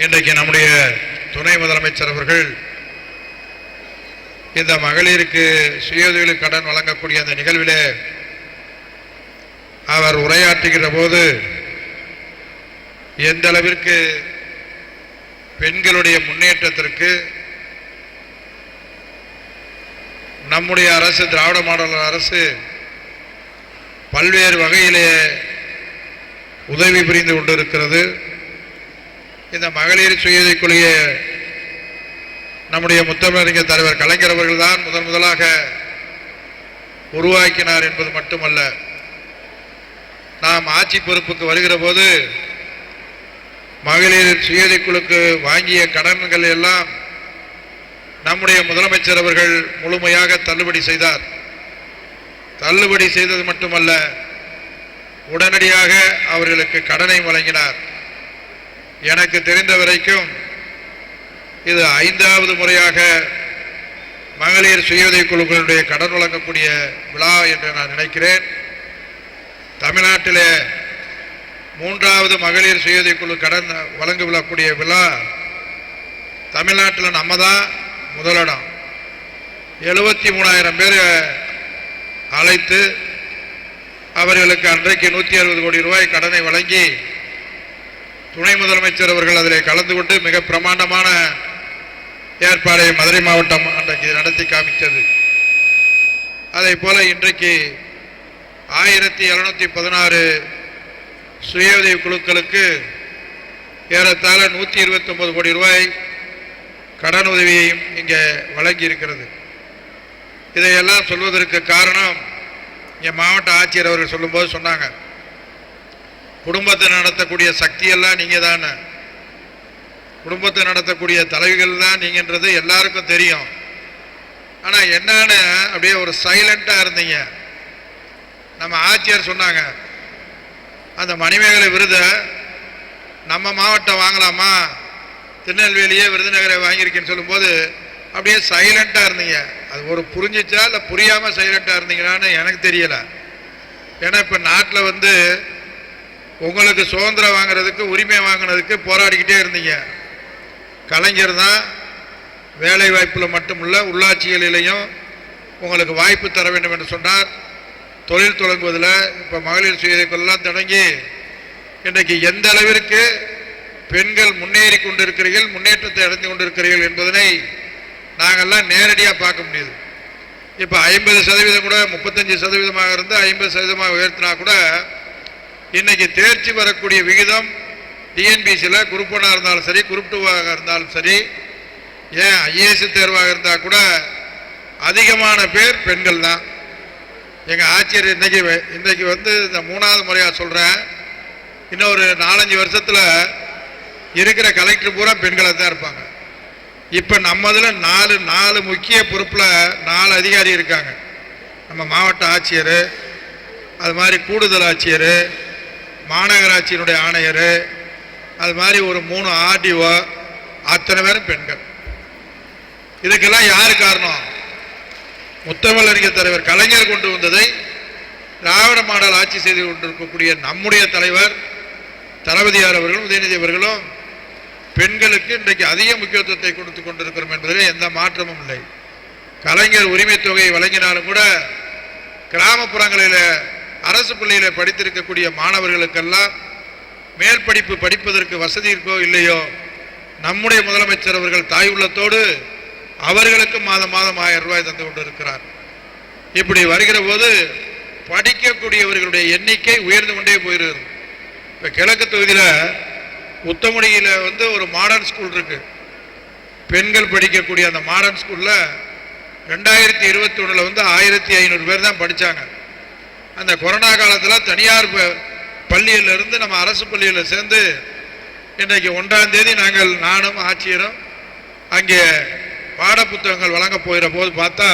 இன்றைக்கு நம்முடைய துணை முதலமைச்சர் அவர்கள் இந்த மகளிருக்கு சுயதொழில் கடன் வழங்கக்கூடிய அந்த நிகழ்விலே அவர் உரையாற்றுகிற போது எந்த அளவிற்கு பெண்களுடைய முன்னேற்றத்திற்கு நம்முடைய அரசு, திராவிட மாடல் அரசு பல்வேறு வகையிலே உதவி புரிந்து கொண்டிருக்கிறது. இந்த மகளிர் சுயஉதவிக் குழுவை நம்முடைய முத்தமிழறிஞர் தலைவர் கலைஞர் அவர்கள் தான் முதலாக உருவாக்கினார் என்பது மட்டுமல்ல, நாம் ஆட்சி பொறுப்புக்கு வருகிற போது மகளிர் சுயஉதவிக் குழுக்கு வாங்கிய கடன்கள் எல்லாம் நம்முடைய முதலமைச்சர் அவர்கள் முழுமையாக தள்ளுபடி செய்தார். தள்ளுபடி செய்தது மட்டுமல்ல, உடனடியாக அவர்களுக்கு கடனை வழங்கினார். எனக்கு தெரிந்த வரைக்கும் இது 5வது முறையாக மகளிர் சுயஉதவிக் குழுக்களுடைய கடன் வழங்கக்கூடிய விழா என்று நான் நினைக்கிறேன். தமிழ்நாட்டிலே 3வது மகளிர் சுயஉதவிக் குழு கடன் வழங்கக்கூடிய விழா தமிழ்நாட்டில் நம்ம தான் முதலிடம். 73,000 பேர் அழைத்து அவர்களுக்கு அன்றைக்கு 160 கோடி ரூபாய் கடனை வழங்கி துணை முதலமைச்சர் அவர்கள் அதில் கலந்து கொண்டு மிக பிரமாண்டமான ஏற்பாடை மதுரை மாவட்டம் அன்றைக்கு நடத்தி காமித்தது. அதை போல இன்றைக்கு 1716 சுய உதவி குழுக்களுக்கு ஏறத்தாழ 129 கோடி ரூபாய் கடன் உதவியையும் இங்கே வழங்கி இருக்கிறது. இதையெல்லாம் சொல்வதற்கு காரணம், இங்கே மாவட்ட ஆட்சியர் அவர்கள் சொல்லும்போது சொன்னாங்க, குடும்பத்தை நடத்தக்கூடிய சக்தியெல்லாம் நீங்கள் தானே, குடும்பத்தை நடத்தக்கூடிய தலைவிகள் தான் நீங்கன்றது எல்லாருக்கும் தெரியும். ஆனால் என்னன்னு அப்படியே ஒரு சைலண்டாக இருந்தீங்க. நம்ம ஆட்சியர் சொன்னாங்க, அந்த மணிமேகலை விருதை நம்ம மாவட்டம் வாங்கலாமா, திருநெல்வேலியே விருதுநகரை வாங்கியிருக்கேன்னு சொல்லும்போது அப்படியே சைலண்டாக இருந்தீங்க. அது ஒரு புரிஞ்சிச்சா இல்லை புரியாமல் சைலண்டாக இருந்தீங்களான்னு எனக்கு தெரியலை. ஏன்னா இப்போ நாட்டில் உங்களுக்கு சுதந்திரம் வாங்கிறதுக்கு, உரிமை வாங்கினதுக்கு போராடிக்கிட்டே இருந்தீங்க. கலைஞர் தான் வேலை வாய்ப்பில் மட்டுமல்ல உள்ளாட்சிகளிலையும் உங்களுக்கு வாய்ப்பு தர வேண்டும் என்று சொன்னார். தொழில் தொடங்குவதில் இப்போ மகளிர் சுயதொழிலெல்லாம் தொடங்கி இன்றைக்கு எந்த அளவிற்கு பெண்கள் முன்னேறி கொண்டிருக்கிறீர்கள், முன்னேற்றத்தை அடைந்து கொண்டிருக்கிறீர்கள் என்பதனை நாங்கள்லாம் நேரடியாக பார்க்க முடியுது. இப்போ 50% கூட 35% இருந்து 50% உயர்த்தினா கூட இன்னைக்கு தேர்ச்சி வரக்கூடிய விகிதம் டிஎன்பிசியில் குரூப் 1 இருந்தாலும் சரி, குரூப் 2 இருந்தாலும் சரி, ஏன் ஐஏஎஸ் தேர்வாக இருந்தால் கூட அதிகமான பேர் பெண்கள் தான். எங்கள் ஆட்சியர் இன்றைக்கு இந்த 3வது முறையாக சொல்கிறேன், இன்னொரு 4-5 வருஷத்தில் இருக்கிற கலெக்டர் பூரா பெண்களை தான் இருப்பாங்க. இப்போ நம்ம இதில் 4 முக்கிய பொறுப்பில் 4 அதிகாரி இருக்காங்க. நம்ம மாவட்ட ஆட்சியர், அது மாதிரி கூடுதல் ஆட்சியர், மாநகராட்சியினுடைய ஆணையர், அது மாதிரி ஒரு 3 ஆர்டிஓ, அத்தனை பேரும் பெண்கள். இதுக்கெல்லாம் யார் காரணம்? முத்தமிழறிஞர் தலைவர் கலைஞர் கொண்டு வந்ததை திராவிட மாடல் ஆட்சி செய்து கொண்டிருக்கக்கூடிய நம்முடைய தலைவர் தளபதியார் அவர்களும் உதயநிதி அவர்களும் பெண்களுக்கு இன்றைக்கு அதிக முக்கியத்துவத்தை கொடுத்து கொண்டிருக்கிறோம் என்பதில் எந்த மாற்றமும் இல்லை. கலைஞர் உரிமை தொகையை வழங்கினாலும் கூட கிராமப்புறங்களில் அரசு பள்ளியில் படித்திருக்கக்கூடிய மாணவர்களுக்கெல்லாம் மேல் படிப்பு படிப்பதற்கு வசதி இருக்கோ இல்லையோ, நம்முடைய முதலமைச்சர் அவர்கள் தாய் உள்ளத்தோடு அவர்களுக்கு மாதம் 1000 ரூபாய் தந்து கொண்டிருக்கிறார். இப்படி வருகிற போது படிக்கக்கூடியவர்களுடைய எண்ணிக்கை உயர்ந்து கொண்டே போயிருக்கிறது. இப்போ கிழக்கு தொகுதியில் உத்தமடியில் ஒரு மாடர்ன் ஸ்கூல் இருக்கு. பெண்கள் படிக்கக்கூடிய அந்த மாடர்ன் ஸ்கூலில் 2021 1500 பேர் தான் படித்தாங்க. அந்த கொரோனா காலத்தில் தனியார் பள்ளியிலிருந்து நம்ம அரசு பள்ளியில் சேர்ந்து இன்றைக்கு 1ஆம் தேதி நானும் ஆட்சியரும் அங்கே பாட புத்தகங்கள் வழங்க போகிற போது பார்த்தா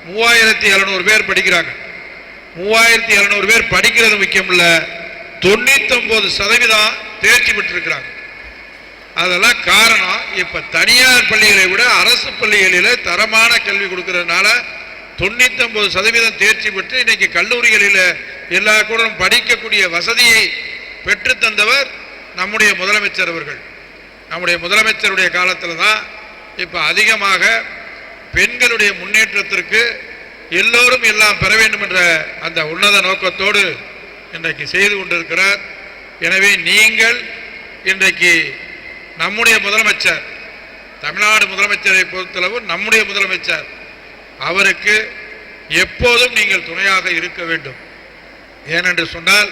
3700 பேர் படிக்கிறாங்க. 3700 பேர் படிக்கிறது முக்கியம் இல்லை, 99% தேர்ச்சி பெற்றிருக்கிறாங்க. அதெல்லாம் காரணம், இப்ப தனியார் பள்ளிகளை விட அரசு பள்ளிகளில் தரமான கல்வி கொடுக்கறதுனால 99% தேர்ச்சி பெற்று இன்னைக்கு கல்லூரிகளில் எல்லா கூட படிக்கக்கூடிய வசதியை பெற்று தந்தவர் நம்முடைய முதலமைச்சர் அவர்கள். நம்முடைய முதலமைச்சருடைய காலத்தில் தான் இப்போ அதிகமாக பெண்களுடைய முன்னேற்றத்திற்கு எல்லோரும் எல்லாம் பெற வேண்டும் என்ற அந்த உன்னத நோக்கத்தோடு இன்றைக்கு செய்து கொண்டிருக்கிறார். எனவே நீங்கள் இன்றைக்கு நம்முடைய முதலமைச்சர், தமிழ்நாடு முதலமைச்சரை பொறுத்தளவு நம்முடைய முதலமைச்சர், அவருக்கு எப்போதும் நீங்கள் துணையாக இருக்க வேண்டும். ஏனென்று சொன்னால்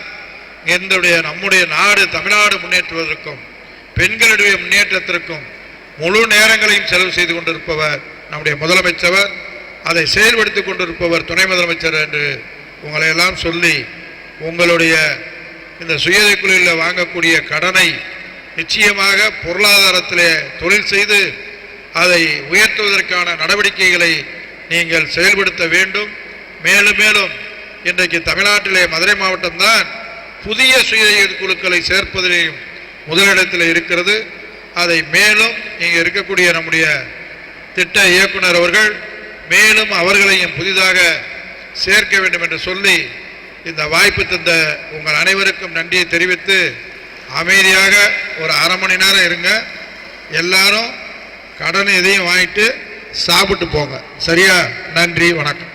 நம்முடைய நாடு தமிழ்நாடு முன்னேற்றுவதற்கும் பெண்களுடைய முன்னேற்றத்திற்கும் முழு நேரங்களையும் செலவு செய்து கொண்டிருப்பவர் நம்முடைய முதலமைச்சர், அதை செயல்படுத்திக் கொண்டிருப்பவர் துணை முதலமைச்சர் என்று உங்களை எல்லாம் சொல்லி, உங்களுடைய இந்த சுயதை குழுவில் வாங்கக்கூடிய கடனை நிச்சயமாக பொருளாதாரத்திலே தொழில் செய்து அதை உயர்த்துவதற்கான நடவடிக்கைகளை நீங்கள் செயல்படுத்த வேண்டும். மேலும் மேலும் இன்றைக்கு தமிழ்நாட்டிலே மதுரை மாவட்டம்தான் புதிய சுய குழுக்களை சேர்ப்பதிலேயும் முதலிடத்தில் இருக்கிறது. அதை மேலும் இங்கே இருக்கக்கூடிய நம்முடைய திட்ட இயக்குனர் அவர்கள் மேலும் அவர்களையும் புதிதாக சேர்க்க வேண்டும் என்று சொல்லி இந்த வாய்ப்பு தந்த உங்கள் அனைவருக்கும் நன்றியை தெரிவித்து அமைதியாக ஒரு அரை மணி நேரம் இருங்க. எல்லாரும் கடன் எதையும் வாங்கிட்டு சாப்பிட்டு போங்க. சரியா? நன்றி, வணக்கம்.